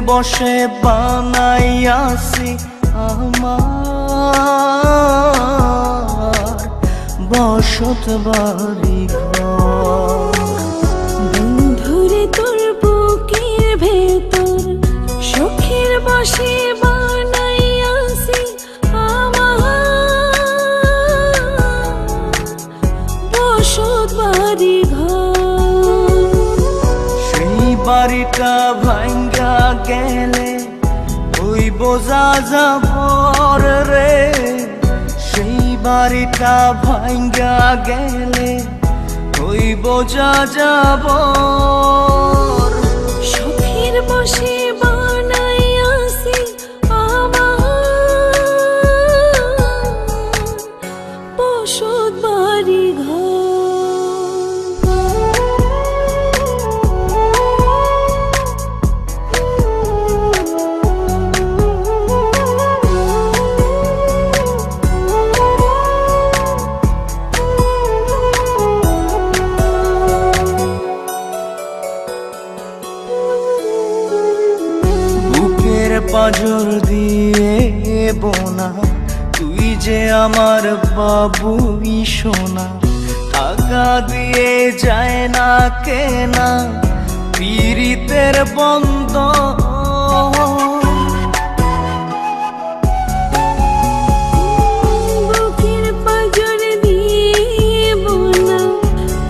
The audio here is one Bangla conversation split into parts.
বসে বানাইয়াছি আমার বসত বাড়ি ঘর। বন্ধুরে তোর বুকের ভেতর শখের বসে বানাইয়াছি আমার বসত বাড়ি ঘর। সেই বাড়িটা ভাঙ্গা গেলে ওই বোঝা যাবর রে, সেই বাড়িটা ভাঙ্গা গেলে ওই বোঝা যাবর। শখের বসে বানাইয়াছি আমার বসত বাড়ি ঘর। পাঁজর দিয়ে বোনা তুই যে আমার বাবুই সোনা, টাকা দিয়ে যায় না কেনা পীড়িতের বন্ধ। বুকের পাঁজর দিয়ে বোনা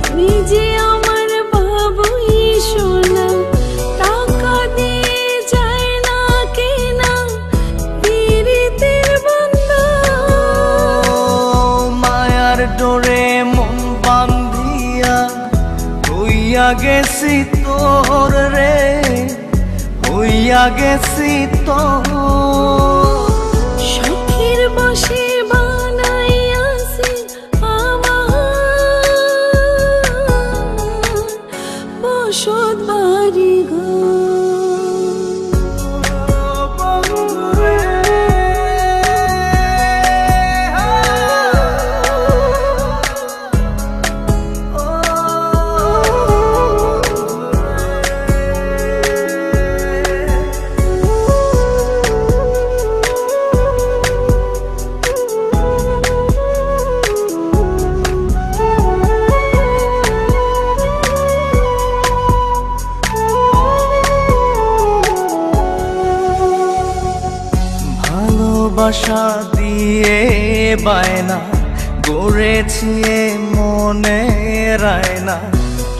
তুই যে আমার বাবুই সোনা, টাকা দিয়ে যায় না কেনা পীড়িতের বন্ধ। মায়ার ডোরে মন বান্ধিয়া হইয়া গেছি তোর রে, হইয়া গেছি তোর। শখের বসে বানাইয়াছি আমার বসত বাড়ি ঘর। ভালোবাসা দিয়ে বায়না গড়েছি মনে রায়না,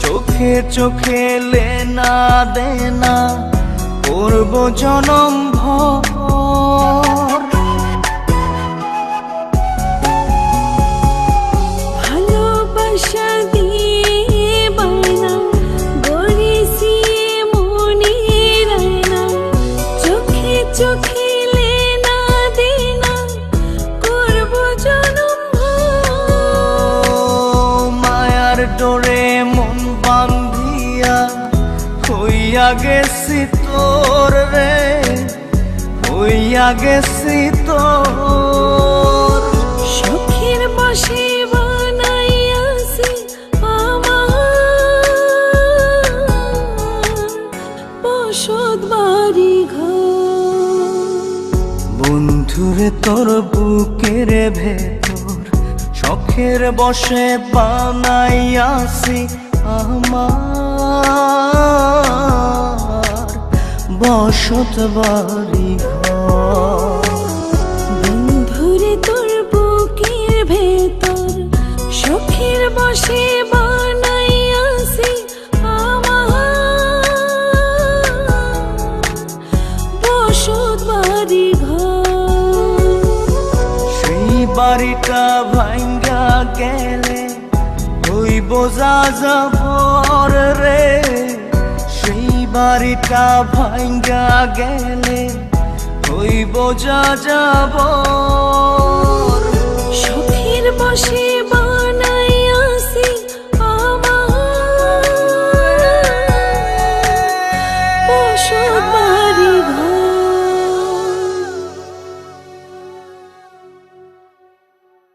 চোখে চোখে লেনা দেনা করব জনম ভর। ভালোবাসা দিয়ে বায়না গড়েছি মনে রায়না, চোখে চোখে লেনা দেনা করব জনম ভর। মায়ার ডোরে মন বান্ধিয়া হইয়া গেছি তোর রে, হইয়া গেছি তোর। শখের বসে বানাইয়াছি আমার বসত বাড়ি ঘর। বন্ধুরে তোর বুকের ভেতর শখের বসে বানাইয়াছি আমার বসত বাড়ি ঘর। বন্ধুরে তোর বুকের ভেতর শখের বসে বানাইয়াছি আমার বসত বাড়ি ঘর। সেই বাড়িটা ভাঙ্গা গেলে ওই বোঝা যাবর রে, সেই বাড়িটা ভাঙ্গা গেলে ওই বোঝা যাবর।